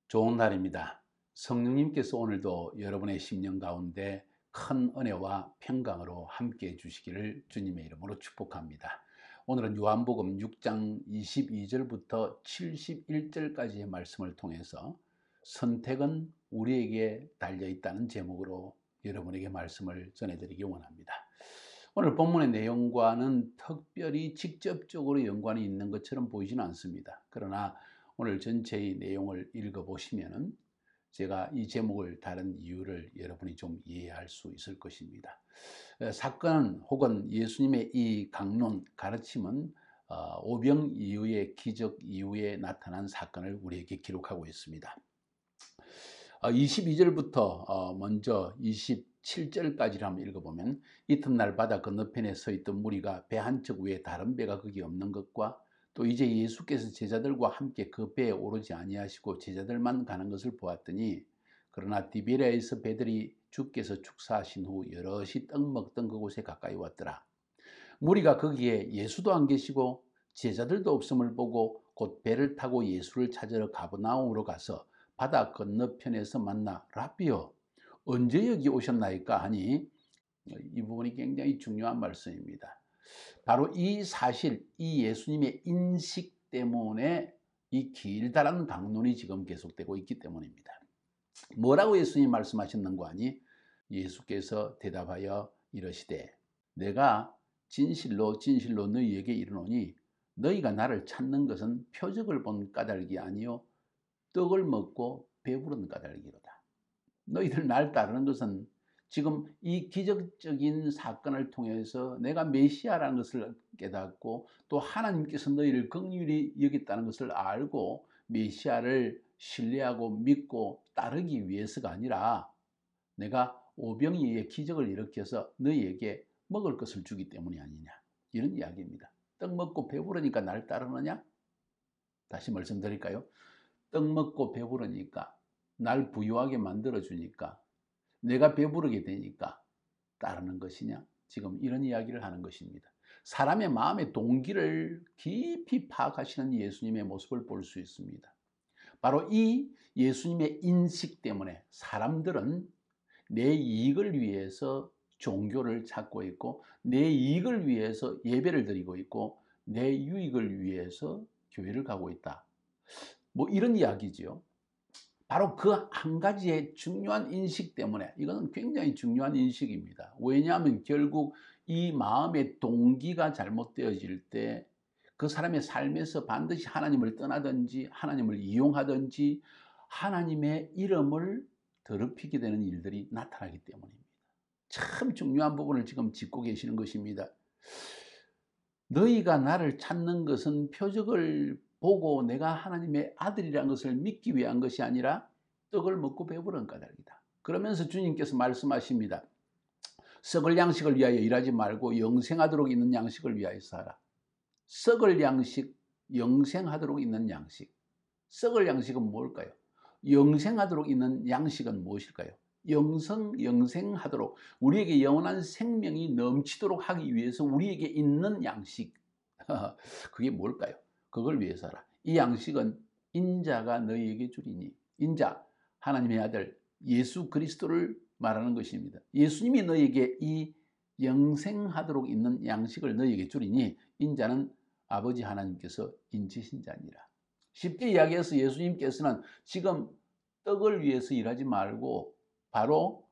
좋은 날입니다. 성령님께서 오늘도 여러분의 심령 가운데 큰 은혜와 평강으로 함께 해주시기를 주님의 이름으로 축복합니다. 오늘은 요한복음 6장 22절부터 71절까지의 말씀을 통해서 선택은 우리에게 달려있다는 제목으로 여러분에게 말씀을 전해드리기 원합니다. 오늘 본문의 내용과는 특별히 직접적으로 연관이 있는 것처럼 보이지는 않습니다. 그러나 오늘 전체의 내용을 읽어보시면 제가 이 제목을 다른 이유를 여러분이 좀 이해할 수 있을 것입니다. 사건 혹은 예수님의 이 강론, 가르침은 오병 이후의 기적 이후에 나타난 사건을 우리에게 기록하고 있습니다. 22절부터 먼저 27절까지를 한번 읽어보면, 이튿날 바다 건너편에 서 있던 무리가 배 한 척 위에 다른 배가 거기 없는 것과 또 이제 예수께서 제자들과 함께 그 배에 오르지 아니하시고 제자들만 가는 것을 보았더니, 그러나 디베랴에서 배들이 주께서 축사하신 후 여럿이 떡 먹던 그곳에 가까이 왔더라. 무리가 거기에 예수도 안 계시고 제자들도 없음을 보고 곧 배를 타고 예수를 찾으러 가버나움으로 가서 바다 건너편에서 만나 라비여 언제 여기 오셨나이까 하니, 이 부분이 굉장히 중요한 말씀입니다. 바로 이 사실, 이 예수님의 인식 때문에 이 길다란 강론이 지금 계속되고 있기 때문입니다. 뭐라고 예수님이 말씀하셨는가 하니, 예수께서 대답하여 이르시되 내가 진실로 진실로 너희에게 이르노니 너희가 나를 찾는 것은 표적을 본 까닭이 아니요 떡을 먹고 배부른 까닭이로다. 너희들 날 따르는 것은 지금 이 기적적인 사건을 통해서 내가 메시아라는 것을 깨닫고 또 하나님께서 너희를 긍휼히 여겼다는 것을 알고 메시아를 신뢰하고 믿고 따르기 위해서가 아니라 내가 오병이의 기적을 일으켜서 너희에게 먹을 것을 주기 때문이 아니냐, 이런 이야기입니다. 떡 먹고 배부르니까 날 따르느냐? 다시 말씀드릴까요? 떡 먹고 배부르니까, 날 부유하게 만들어주니까, 내가 배부르게 되니까 따르는 것이냐? 지금 이런 이야기를 하는 것입니다. 사람의 마음의 동기를 깊이 파악하시는 예수님의 모습을 볼 수 있습니다. 바로 이 예수님의 인식 때문에 사람들은 내 이익을 위해서 종교를 찾고 있고, 내 이익을 위해서 예배를 드리고 있고, 내 유익을 위해서 교회를 가고 있다, 뭐 이런 이야기지요. 바로 그 한 가지의 중요한 인식 때문에, 이거는 굉장히 중요한 인식입니다. 왜냐하면 결국 이 마음의 동기가 잘못되어질 때 그 사람의 삶에서 반드시 하나님을 떠나든지 하나님을 이용하든지 하나님의 이름을 더럽히게 되는 일들이 나타나기 때문입니다. 참 중요한 부분을 지금 짚고 계시는 것입니다. 너희가 나를 찾는 것은 표적을 보고 내가 하나님의 아들이라는 것을 믿기 위한 것이 아니라 떡을 먹고 배부른 까닭이다. 그러면서 주님께서 말씀하십니다. 썩을 양식을 위하여 일하지 말고 영생하도록 있는 양식을 위하여서 하라. 썩을 양식, 영생하도록 있는 양식. 썩을 양식은 뭘까요? 영생하도록 있는 양식은 무엇일까요? 영생하도록, 우리에게 영원한 생명이 넘치도록 하기 위해서 우리에게 있는 양식. 그게 뭘까요? 그걸 위해서 하라. 이 양식은 인자가 너희에게 주리니. 인자, 하나님의 아들 예수 그리스도를 말하는 것입니다. 예수님이 너희에게 이 영생하도록 있는 양식을 너희에게 주리니, 인자는 아버지 하나님께서 인치신 자니라. 쉽게 이야기해서 예수님께서는 지금 떡을 위해서 일하지 말고 바로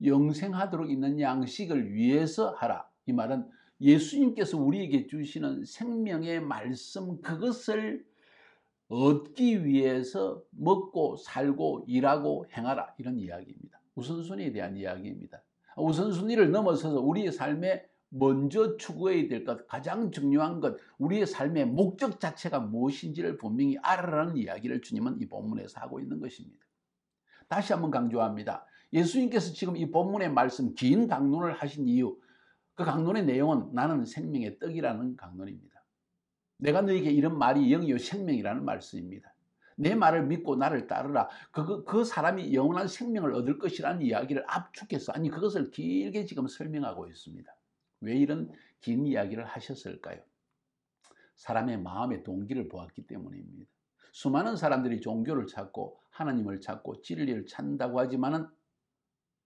영생하도록 있는 양식을 위해서 하라. 이 말은 예수님께서 우리에게 주시는 생명의 말씀, 그것을 얻기 위해서 먹고 살고 일하고 행하라, 이런 이야기입니다. 우선순위에 대한 이야기입니다. 우선순위를 넘어서서 우리의 삶에 먼저 추구해야 될 것, 가장 중요한 것, 우리의 삶의 목적 자체가 무엇인지를 분명히 알아라는 이야기를 주님은 이 본문에서 하고 있는 것입니다. 다시 한번 강조합니다. 예수님께서 지금 이 본문의 말씀, 긴 강론을 하신 이유, 그 강론의 내용은 나는 생명의 떡이라는 강론입니다. 내가 너에게 이런 말이 영이요 생명이라는 말씀입니다. 내 말을 믿고 나를 따르라. 그 사람이 영원한 생명을 얻을 것이라는 이야기를 압축해서, 아니 그것을 길게 지금 설명하고 있습니다. 왜 이런 긴 이야기를 하셨을까요? 사람의 마음의 동기를 보았기 때문입니다. 수많은 사람들이 종교를 찾고 하나님을 찾고 진리를 찾는다고 하지만은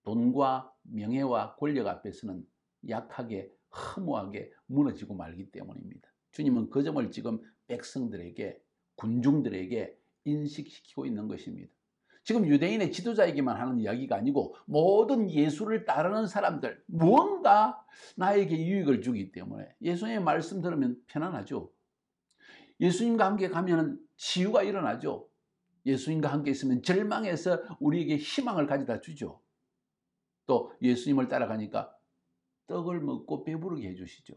돈과 명예와 권력 앞에서는 약하게 허무하게 무너지고 말기 때문입니다. 주님은 그 점을 지금 백성들에게, 군중들에게 인식시키고 있는 것입니다. 지금 유대인의 지도자에게만 하는 이야기가 아니고 모든 예수를 따르는 사람들, 무언가 나에게 유익을 주기 때문에 예수님의 말씀 들으면 편안하죠. 예수님과 함께 가면 치유가 일어나죠. 예수님과 함께 있으면 절망에서 우리에게 희망을 가져다 주죠. 또 예수님을 따라가니까 떡을 먹고 배부르게 해주시죠.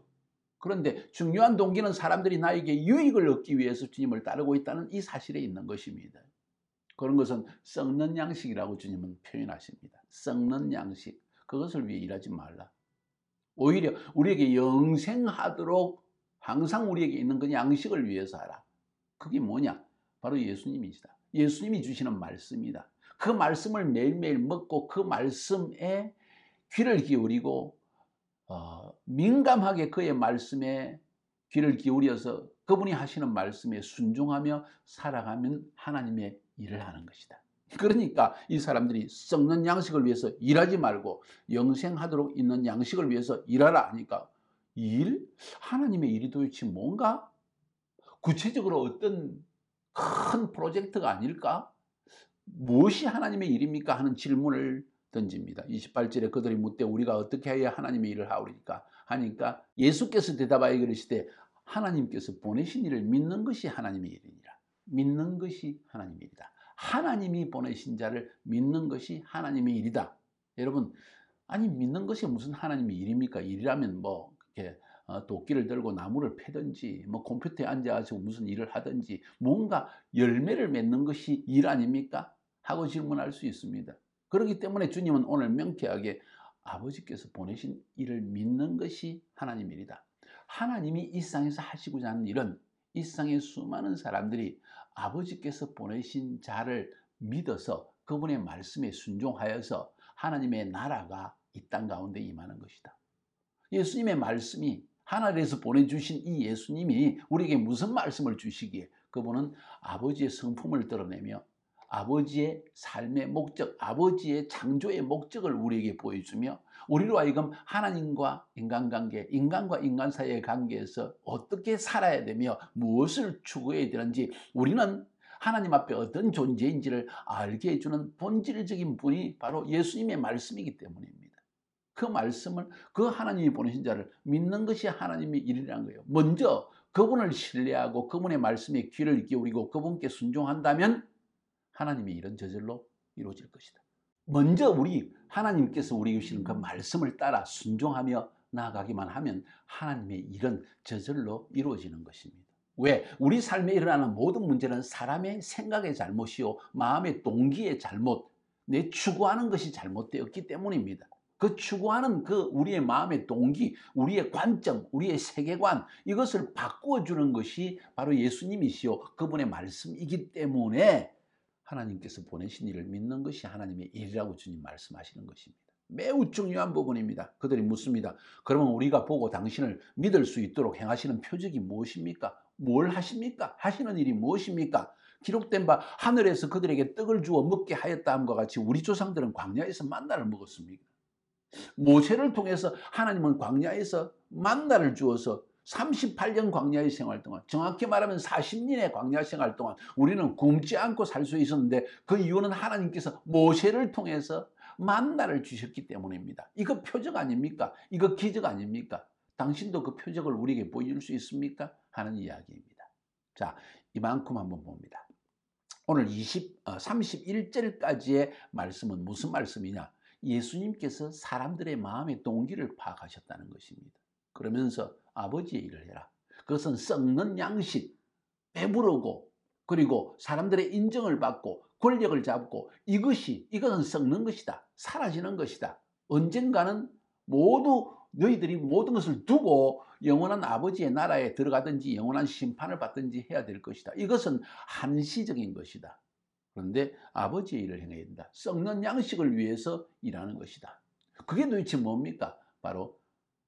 그런데 중요한 동기는 사람들이 나에게 유익을 얻기 위해서 주님을 따르고 있다는 이 사실에 있는 것입니다. 그런 것은 썩는 양식이라고 주님은 표현하십니다. 썩는 양식. 그것을 위해 일하지 말라. 오히려 우리에게 영생하도록 항상 우리에게 있는 그 양식을 위해서 하라. 그게 뭐냐? 바로 예수님이시다. 예수님이 주시는 말씀이다. 그 말씀을 매일매일 먹고 그 말씀에 귀를 기울이고 민감하게 그의 말씀에 귀를 기울여서 그분이 하시는 말씀에 순종하며 살아가면 하나님의 일을 하는 것이다. 그러니까 이 사람들이 썩는 양식을 위해서 일하지 말고 영생하도록 있는 양식을 위해서 일하라 하니까 일? 하나님의 일이 도대체 뭔가? 구체적으로 어떤 큰 프로젝트가 아닐까? 무엇이 하나님의 일입니까? 하는 질문을 던집니다. 28절에 그들이 묻되 우리가 어떻게 해야 하나님의 일을 하오리까? 하니까 예수께서 대답하여 이르시되 하나님께서 보내신 일을 믿는 것이 하나님의 일이니라. 믿는 것이 하나님의 일이다. 하나님이 보내신 자를 믿는 것이 하나님의 일이다. 여러분, 아니 믿는 것이 무슨 하나님의 일입니까? 일이라면 뭐 이렇게 도끼를 들고 나무를 패든지 뭐 컴퓨터에 앉아서 무슨 일을 하든지 뭔가 열매를 맺는 것이 일 아닙니까? 하고 질문할 수 있습니다. 그렇기 때문에 주님은 오늘 명쾌하게 아버지께서 보내신 일을 믿는 것이 하나님의 일이다. 하나님이 이 세상에서 하시고자 하는 일은 이 세상의 수많은 사람들이 아버지께서 보내신 자를 믿어서 그분의 말씀에 순종하여서 하나님의 나라가 이 땅 가운데 임하는 것이다. 예수님의 말씀이 하늘에서 보내주신 이 예수님이 우리에게 무슨 말씀을 주시기에 그분은 아버지의 성품을 드러내며 아버지의 삶의 목적, 아버지의 창조의 목적을 우리에게 보여주며 우리로 하여금 하나님과 인간관계, 인간과 인간 사이의 관계에서 어떻게 살아야 되며 무엇을 추구해야 되는지 우리는 하나님 앞에 어떤 존재인지를 알게 해주는 본질적인 분이 바로 예수님의 말씀이기 때문입니다. 그 말씀을 그 하나님이 보내신 자를 믿는 것이 하나님의 일이라는 거예요. 먼저 그분을 신뢰하고 그분의 말씀에 귀를 기울이고 그분께 순종한다면 하나님의 일은 저절로 이루어질 것이다. 먼저 하나님께서 우리에게 주시는 그 말씀을 따라 순종하며 나아가기만 하면 하나님의 일은 저절로 이루어지는 것입니다. 왜? 우리 삶에 일어나는 모든 문제는 사람의 생각의 잘못이요 마음의 동기의 잘못, 내 추구하는 것이 잘못되었기 때문입니다. 그 추구하는 그 우리의 마음의 동기, 우리의 관점, 우리의 세계관 이것을 바꾸어주는 것이 바로 예수님이시요 그분의 말씀이기 때문에 하나님께서 보내신 일을 믿는 것이 하나님의 일이라고 주님 말씀하시는 것입니다. 매우 중요한 부분입니다. 그들이 묻습니다. 그러면 우리가 보고 당신을 믿을 수 있도록 행하시는 표적이 무엇입니까? 뭘 하십니까? 하시는 일이 무엇입니까? 기록된 바 하늘에서 그들에게 떡을 주어 먹게 하였다 함과 같이 우리 조상들은 광야에서 만나를 먹었습니다. 모세를 통해서 하나님은 광야에서 만나를 주어서 38년 광야의 생활 동안, 정확히 말하면 40년의 광야 생활 동안 우리는 굶지 않고 살 수 있었는데 그 이유는 하나님께서 모세를 통해서 만나를 주셨기 때문입니다. 이거 표적 아닙니까? 이거 기적 아닙니까? 당신도 그 표적을 우리에게 보여줄 수 있습니까? 하는 이야기입니다. 자, 이만큼 한번 봅니다. 오늘 31절까지의 말씀은 무슨 말씀이냐? 예수님께서 사람들의 마음의 동기를 파악하셨다는 것입니다. 그러면서 아버지의 일을 해라. 그것은 썩는 양식, 배부르고 그리고 사람들의 인정을 받고 권력을 잡고 이것은 썩는 것이다. 사라지는 것이다. 언젠가는 너희들이 모든 것을 두고 영원한 아버지의 나라에 들어가든지 영원한 심판을 받든지 해야 될 것이다. 이것은 한시적인 것이다. 그런데 아버지의 일을 행해야 된다. 썩는 양식을 위해서 일하는 것이다. 그게 도대체 뭡니까? 바로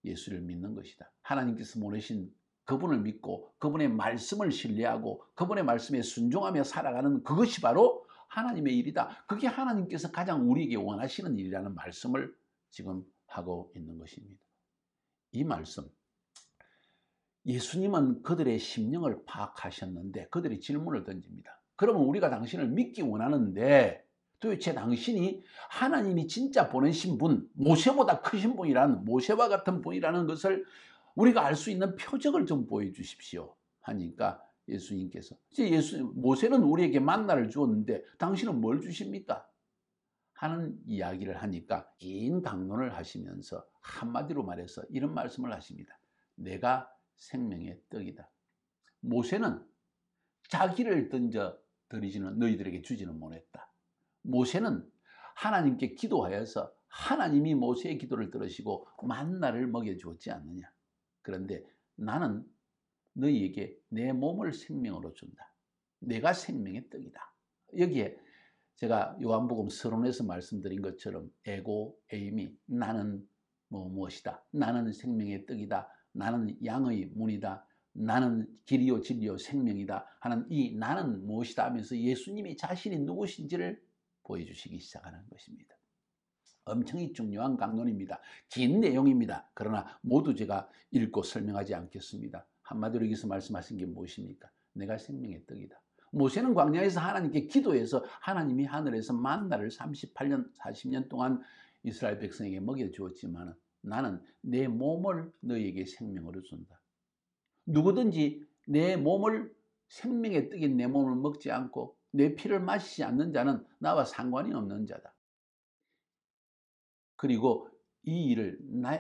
예수를 믿는 것이다. 하나님께서 보내신 그분을 믿고 그분의 말씀을 신뢰하고 그분의 말씀에 순종하며 살아가는 그것이 바로 하나님의 일이다. 그게 하나님께서 가장 우리에게 원하시는 일이라는 말씀을 지금 하고 있는 것입니다. 이 말씀, 예수님은 그들의 심령을 파악하셨는데 그들이 질문을 던집니다. 그러면 우리가 당신을 믿기 원하는데 도대체 당신이 하나님이 진짜 보내신 분, 모세보다 크신 분이라는, 모세와 같은 분이라는 것을 우리가 알 수 있는 표적을 좀 보여주십시오 하니까 예수님께서, 모세는 우리에게 만나를 주었는데 당신은 뭘 주십니까? 하는 이야기를 하니까 긴 강론을 하시면서 한마디로 말해서 이런 말씀을 하십니다. 내가 생명의 떡이다. 모세는 자기를 던져 드리지는 너희들에게 주지는 못했다. 모세는 하나님께 기도하여서 하나님이 모세의 기도를 들으시고 만나를 먹여주었지 않느냐. 그런데 나는 너희에게 내 몸을 생명으로 준다. 내가 생명의 떡이다. 여기에 제가 요한복음 서론에서 말씀드린 것처럼 에고 에이미, 나는 무엇이다. 나는 생명의 떡이다. 나는 양의 문이다. 나는 길이요 진리요 생명이다 하는 이 나는 무엇이다 하면서 예수님이 자신이 누구신지를 보여주시기 시작하는 것입니다. 엄청히 중요한 강론입니다. 긴 내용입니다. 그러나 모두 제가 읽고 설명하지 않겠습니다. 한마디로 여기서 말씀하신 게 무엇입니까? 내가 생명의 떡이다. 모세는 광야에서 하나님께 기도해서 하나님이 하늘에서 만나를 38년 40년 동안 이스라엘 백성에게 먹여주었지만 나는 내 몸을 너희에게 생명으로 준다. 누구든지 내 몸을, 생명의 떡인 내 몸을 먹지 않고 내 피를 마시지 않는 자는 나와 상관이 없는 자다. 그리고 이 일을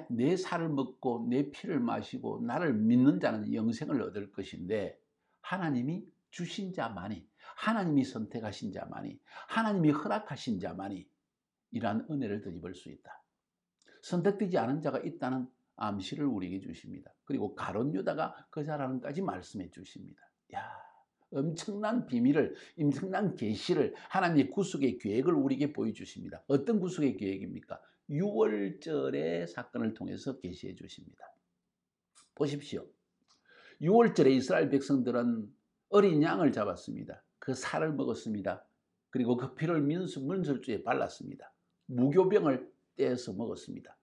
내 살을 먹고 내 피를 마시고 나를 믿는 자는 영생을 얻을 것인데 하나님이 주신 자만이, 하나님이 선택하신 자만이, 하나님이 허락하신 자만이 이러한 은혜를 덧입을 수 있다. 선택되지 않은 자가 있다는 암시를 우리에게 주십니다. 그리고 가룟 유다가 그 사람까지 말씀해 주십니다. 야, 엄청난 비밀을, 엄청난 계시를, 하나님의 구속의 계획을 우리에게 보여주십니다. 어떤 구속의 계획입니까? 6월절의 사건을 통해서 계시해 주십니다. 보십시오. 6월절에 이스라엘 백성들은 어린 양을 잡았습니다. 그 살을 먹었습니다. 그리고 그 피를 문설주에 발랐습니다. 무교병을 떼어서 먹었습니다.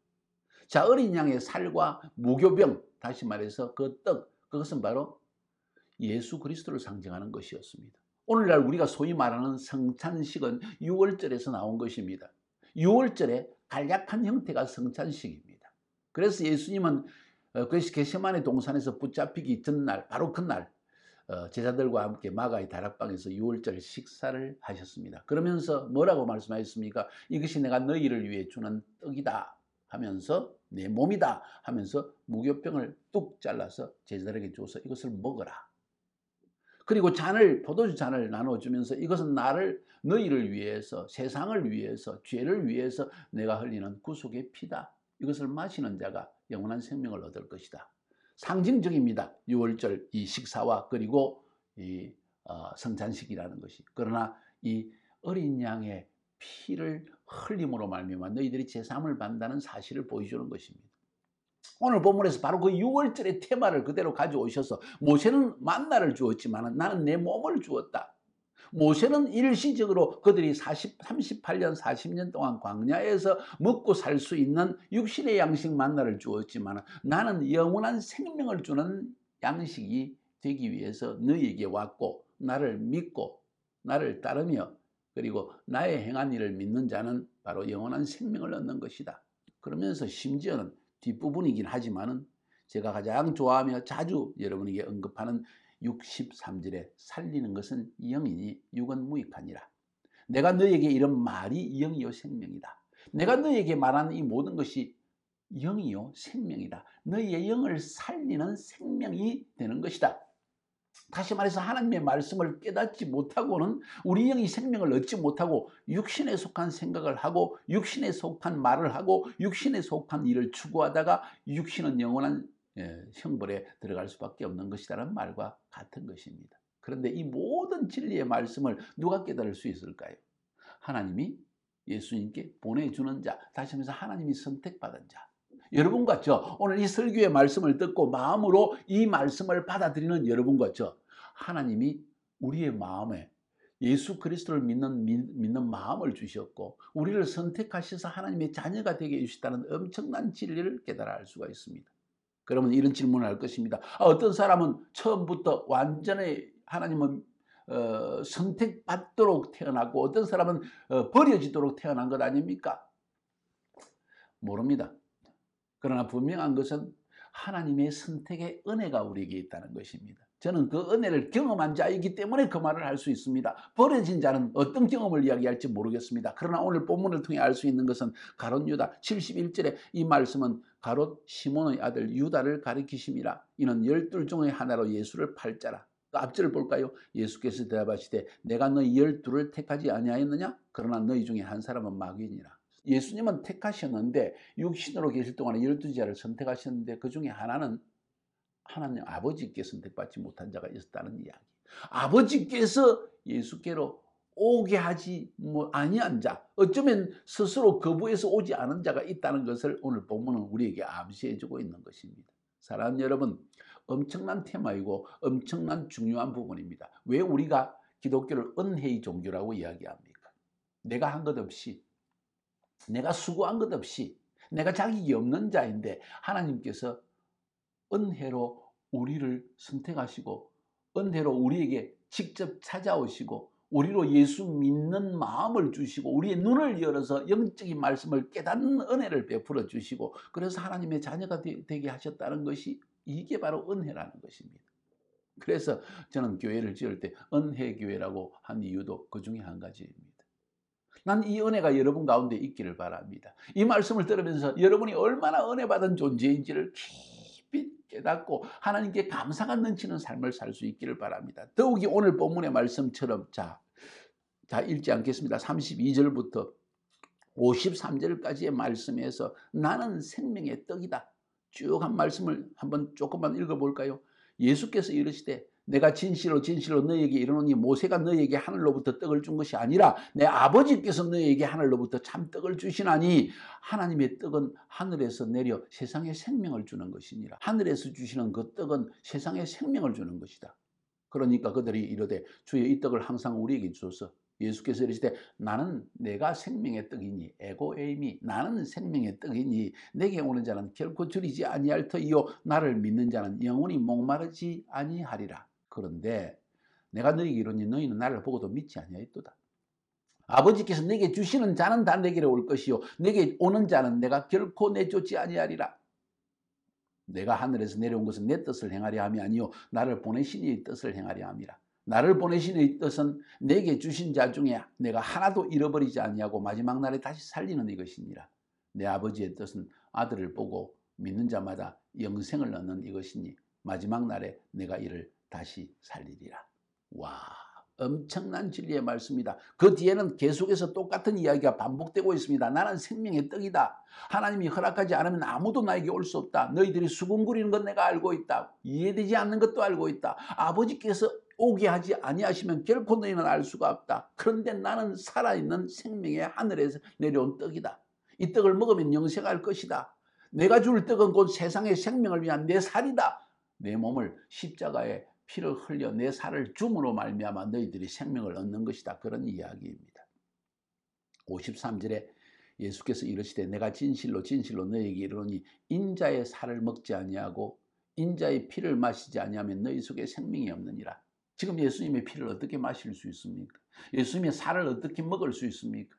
자, 어린 양의 살과 무교병, 다시 말해서 그 떡, 그것은 바로 예수 그리스도를 상징하는 것이었습니다. 오늘날 우리가 소위 말하는 성찬식은 6월절에서 나온 것입니다. 6월절에 간략한 형태가 성찬식입니다. 그래서 예수님은 겟세마네 동산에서 붙잡히기 전날, 바로 그날 제자들과 함께 마가의 다락방에서 6월절 식사를 하셨습니다. 그러면서 뭐라고 말씀하셨습니까? 이것이 내가 너희를 위해 주는 떡이다 하면서, 내 몸이다 하면서 무교병을 뚝 잘라서 제자들에게 줘서 이것을 먹어라. 그리고 포도주 잔을 나눠주면서 이것은 너희를 위해서, 세상을 위해서, 죄를 위해서 내가 흘리는 구속의 피다. 이것을 마시는 자가 영원한 생명을 얻을 것이다. 상징적입니다. 6월절 이 식사와 그리고 이 성찬식이라는 것이. 그러나 이 어린 양의 피를 흘림으로 말미암아 너희들이 제사함을 받는다는 사실을 보여주는 것입니다. 오늘 본문에서 바로 그 6월절의 테마를 그대로 가져오셔서 모세는 만나를 주었지만 나는 내 몸을 주었다. 모세는 일시적으로 그들이 38년 40년 동안 광야에서 먹고 살 수 있는 육신의 양식 만나를 주었지만 나는 영원한 생명을 주는 양식이 되기 위해서 너희에게 왔고 나를 믿고 나를 따르며 그리고 나의 행한 일을 믿는 자는 바로 영원한 생명을 얻는 것이다. 그러면서 심지어는 뒷부분이긴 하지만은 제가 가장 좋아하며 자주 여러분에게 언급하는 63절에 살리는 것은 영이니 육은 무익하니라. 내가 너에게 이런 말이 영이요 생명이다. 내가 너에게 말하는 이 모든 것이 영이요 생명이다. 너희의 영을 살리는 생명이 되는 것이다. 다시 말해서 하나님의 말씀을 깨닫지 못하고는 우리 영이 생명을 얻지 못하고 육신에 속한 생각을 하고 육신에 속한 말을 하고 육신에 속한 일을 추구하다가 육신은 영원한 형벌에 들어갈 수밖에 없는 것이라는 말과 같은 것입니다. 그런데 이 모든 진리의 말씀을 누가 깨달을 수 있을까요? 하나님이 예수님께 보내주는 자, 다시 말해서 하나님이 선택받은 자, 여러분과 저 오늘 이 설교의 말씀을 듣고 마음으로 이 말씀을 받아들이는 여러분과 저 하나님이 우리의 마음에 예수 그리스도를 믿는 마음을 주셨고 우리를 선택하셔서 하나님의 자녀가 되게 해주셨다는 엄청난 진리를 깨달아 알 수가 있습니다. 그러면 이런 질문을 할 것입니다. 어떤 사람은 처음부터 완전히 하나님은 선택받도록 태어났고 어떤 사람은 버려지도록 태어난 것 아닙니까? 모릅니다. 그러나 분명한 것은 하나님의 선택의 은혜가 우리에게 있다는 것입니다. 저는 그 은혜를 경험한 자이기 때문에 그 말을 할 수 있습니다. 버려진 자는 어떤 경험을 이야기할지 모르겠습니다. 그러나 오늘 본문을 통해 알 수 있는 것은 가롯 유다 71절에 이 말씀은 가롯 시몬의 아들 유다를 가리키심이라. 이는 12 중의 하나로 예수를 팔자라. 그 앞절을 볼까요? 예수께서 대답하시되 내가 너희 12를 택하지 아니하였느냐? 그러나 너희 중에 한 사람은 마귀니라. 예수님은 택하셨는데 육신으로 계실 동안에 12제자를 선택하셨는데 그 중에 하나는 하나님 아버지께 선택받지 못한 자가 있었다는 이야기. 아버지께서 예수께로 오게 하지 아니한 자, 어쩌면 스스로 거부해서 오지 않은 자가 있다는 것을 오늘 본문은 우리에게 암시해 주고 있는 것입니다. 사랑하는 여러분, 엄청난 테마이고 엄청난 중요한 부분입니다. 왜 우리가 기독교를 은혜의 종교라고 이야기합니까? 내가 한 것 없이, 내가 수고한 것 없이, 내가 자격이 없는 자인데 하나님께서 은혜로 우리를 선택하시고 은혜로 우리에게 직접 찾아오시고 우리로 예수 믿는 마음을 주시고 우리의 눈을 열어서 영적인 말씀을 깨닫는 은혜를 베풀어 주시고 그래서 하나님의 자녀가 되게 하셨다는 것이 이게 바로 은혜라는 것입니다. 그래서 저는 교회를 지을 때 은혜교회라고 한 이유도 그 중에 한 가지입니다. 난 이 은혜가 여러분 가운데 있기를 바랍니다. 이 말씀을 들으면서 여러분이 얼마나 은혜 받은 존재인지를 깊이 깨닫고 하나님께 감사가 넘치는 삶을 살 수 있기를 바랍니다. 더욱이 오늘 본문의 말씀처럼 자 읽지 않겠습니다. 32절부터 53절까지의 말씀에서 나는 생명의 떡이다. 쭉 한 말씀을 한번 조금만 읽어볼까요? 예수께서 이르시되 내가 진실로 진실로 너희에게 이르노니 모세가 너희에게 하늘로부터 떡을 준 것이 아니라 내 아버지께서 너희에게 하늘로부터 참떡을 주시나니 하나님의 떡은 하늘에서 내려 세상에 생명을 주는 것이니라. 하늘에서 주시는 그 떡은 세상에 생명을 주는 것이다. 그러니까 그들이 이르되 주여 이 떡을 항상 우리에게 주소서. 예수께서 이르시되 나는 내가 생명의 떡이니 에고에이미 나는 생명의 떡이니 내게 오는 자는 결코 줄이지 아니할 터이요 나를 믿는 자는 영원히 목마르지 아니하리라. 그런데 내가 너희에게 이르노니 너희는 나를 보고도 믿지 아니하였도다. 아버지께서 내게 주시는 자는 다 내게로 올 것이요 내게 오는 자는 내가 결코 내쫓지 아니하리라. 내가 하늘에서 내려온 것은 내 뜻을 행하려 함이 아니요 나를 보내신 이의 뜻을 행하려 함이라. 나를 보내신 이의 뜻은 내게 주신 자 중에 내가 하나도 잃어버리지 아니하고 마지막 날에 다시 살리는 이것이니라. 내 아버지의 뜻은 아들을 보고 믿는 자마다 영생을 얻는 이것이니 마지막 날에 내가 이를 다시 살리리라. 와, 엄청난 진리의 말씀이다. 그 뒤에는 계속해서 똑같은 이야기가 반복되고 있습니다. 나는 생명의 떡이다. 하나님이 허락하지 않으면 아무도 나에게 올 수 없다. 너희들이 수군거리는 건 내가 알고 있다. 이해되지 않는 것도 알고 있다. 아버지께서 오게 하지 아니하시면 결코 너희는 알 수가 없다. 그런데 나는 살아있는 생명의 하늘에서 내려온 떡이다. 이 떡을 먹으면 영생할 것이다. 내가 줄 떡은 곧 세상의 생명을 위한 내 살이다. 내 몸을 십자가에 피를 흘려 내 살을 줌으로 말미암아 너희들이 생명을 얻는 것이다. 그런 이야기입니다. 53절에 예수께서 이르시되 내가 진실로 진실로 너희에게 이르노니 인자의 살을 먹지 아니하고 인자의 피를 마시지 아니하면 너희 속에 생명이 없느니라. 지금 예수님의 피를 어떻게 마실 수 있습니까? 예수님의 살을 어떻게 먹을 수 있습니까?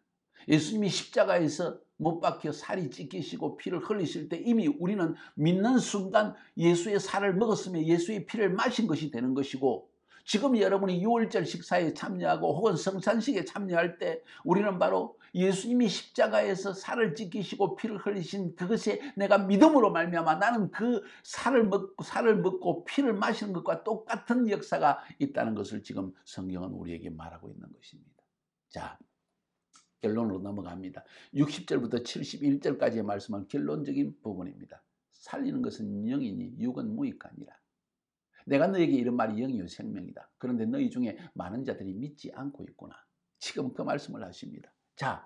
예수님이 십자가에서 못 박혀 살이 찢기시고 피를 흘리실 때 이미 우리는 믿는 순간 예수의 살을 먹었으면 예수의 피를 마신 것이 되는 것이고 지금 여러분이 6월절 식사에 참여하고 혹은 성찬식에 참여할 때 우리는 바로 예수님이 십자가에서 살을 찢기시고 피를 흘리신 그것에 내가 믿음으로 말미암아 나는 그 살을 먹고 피를 마시는 것과 똑같은 역사가 있다는 것을 지금 성경은 우리에게 말하고 있는 것입니다. 자, 결론으로 넘어갑니다. 60절부터 71절까지의 말씀은 결론적인 부분입니다. 살리는 것은 영이니 육은 무익하니라. 내가 너에게 이런 말이 영이요 생명이다. 그런데 너희 중에 많은 자들이 믿지 않고 있구나. 지금 그 말씀을 하십니다. 자,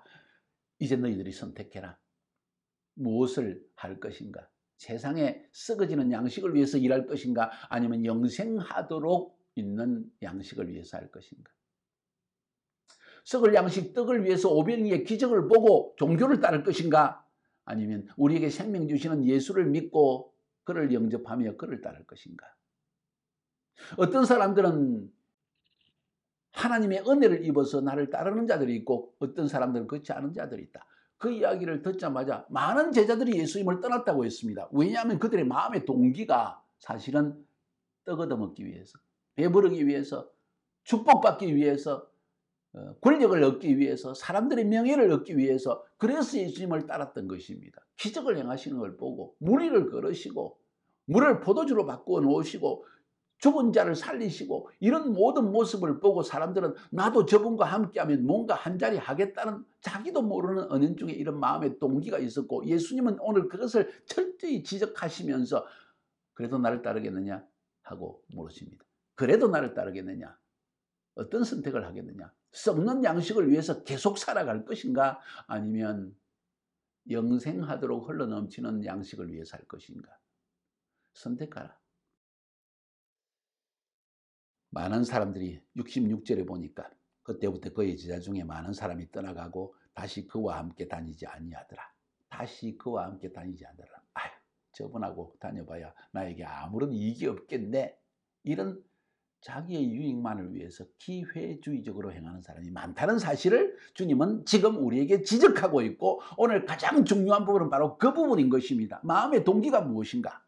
이제 너희들이 선택해라. 무엇을 할 것인가? 세상에 썩어지는 양식을 위해서 일할 것인가? 아니면 영생하도록 있는 양식을 위해서 할 것인가? 썩을 양식 떡을 위해서 오병이의 기적을 보고 종교를 따를 것인가? 아니면 우리에게 생명 주시는 예수를 믿고 그를 영접하며 그를 따를 것인가? 어떤 사람들은 하나님의 은혜를 입어서 나를 따르는 자들이 있고 어떤 사람들은 그렇지 않은 자들이 있다. 그 이야기를 듣자마자 많은 제자들이 예수님을 떠났다고 했습니다. 왜냐하면 그들의 마음의 동기가 사실은 떡 얻어먹기 위해서, 배부르기 위해서, 축복받기 위해서, 권력을 얻기 위해서, 사람들의 명예를 얻기 위해서, 그래서 예수님을 따랐던 것입니다. 기적을 행하시는 걸 보고 무리를 걸으시고 물을 포도주로 바꾸어 놓으시고 죽은 자를 살리시고 이런 모든 모습을 보고 사람들은 나도 저분과 함께하면 뭔가 한 자리 하겠다는 자기도 모르는 은연중에 이런 마음의 동기가 있었고, 예수님은 오늘 그것을 철저히 지적하시면서 그래도 나를 따르겠느냐 하고 물으십니다. 그래도 나를 따르겠느냐? 어떤 선택을 하겠느냐? 썩는 양식을 위해서 계속 살아갈 것인가? 아니면 영생하도록 흘러넘치는 양식을 위해서 할 것인가? 선택하라. 많은 사람들이 66절에 보니까 그때부터 그의 제자 중에 많은 사람이 떠나가고 다시 그와 함께 다니지 아니하더라. 다시 그와 함께 다니지 않더라. 아휴, 저분하고 다녀봐야 나에게 아무런 이익이 없겠네. 이런 자기의 유익만을 위해서 기회주의적으로 행하는 사람이 많다는 사실을 주님은 지금 우리에게 지적하고 있고, 오늘 가장 중요한 부분은 바로 그 부분인 것입니다. 마음의 동기가 무엇인가?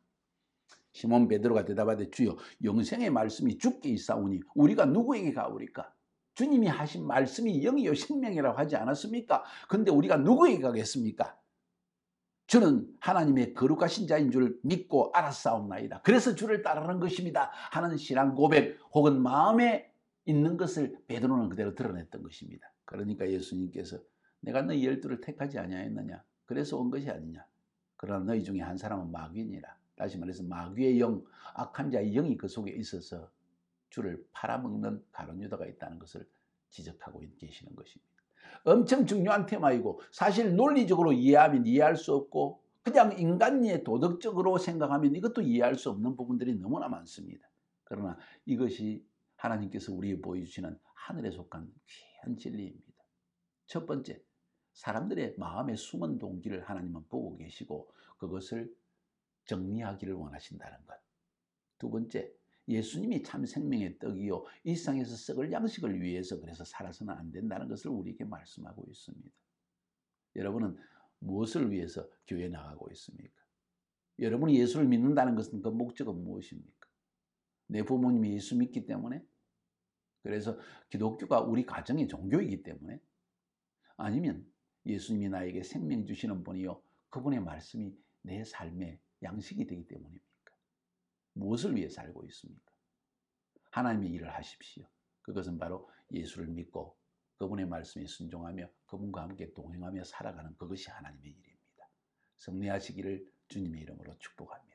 시몬 베드로가 대답하되 주여, 영생의 말씀이 주께 있사오니 우리가 누구에게 가오리까? 주님이 하신 말씀이 영이요 생명이라고 하지 않았습니까? 근데 우리가 누구에게 가겠습니까? 주는 하나님의 거룩하신 자인 줄 믿고 알았사옵나이다. 그래서 주를 따르는 것입니다 하는 신앙 고백 혹은 마음에 있는 것을 베드로는 그대로 드러냈던 것입니다. 그러니까 예수님께서 내가 너희 12를 택하지 아니하였느냐? 그래서 온 것이 아니냐? 그러나 너희 중에 한 사람은 마귀니라. 다시 말해서 마귀의 영, 악한 자의 영이 그 속에 있어서 주를 팔아먹는 가룟 유다가 있다는 것을 지적하고 계시는 것입니다. 엄청 중요한 테마이고, 사실 논리적으로 이해하면 이해할 수 없고 그냥 인간의 도덕적으로 생각하면 이것도 이해할 수 없는 부분들이 너무나 많습니다. 그러나 이것이 하나님께서 우리에게 보여주시는 하늘에 속한 귀한 진리입니다. 첫 번째, 사람들의 마음의 숨은 동기를 하나님은 보고 계시고 그것을 정리하기를 원하신다는 것. 두 번째, 예수님이 참 생명의 떡이요 이 세상에서 썩을 양식을 위해서 그래서 살아서는 안 된다는 것을 우리에게 말씀하고 있습니다. 여러분은 무엇을 위해서 교회에 나가고 있습니까? 여러분이 예수를 믿는다는 것은 그 목적은 무엇입니까? 내 부모님이 예수 믿기 때문에? 그래서 기독교가 우리 가정의 종교이기 때문에? 아니면 예수님이 나에게 생명 주시는 분이요 그분의 말씀이 내 삶의 양식이 되기 때문입니까? 무엇을 위해 살고 있습니까? 하나님의 일을 하십시오. 그것은 바로 예수를 믿고 그분의 말씀에 순종하며 그분과 함께 동행하며 살아가는 그것이 하나님의 일입니다. 승리하시기를 주님의 이름으로 축복합니다.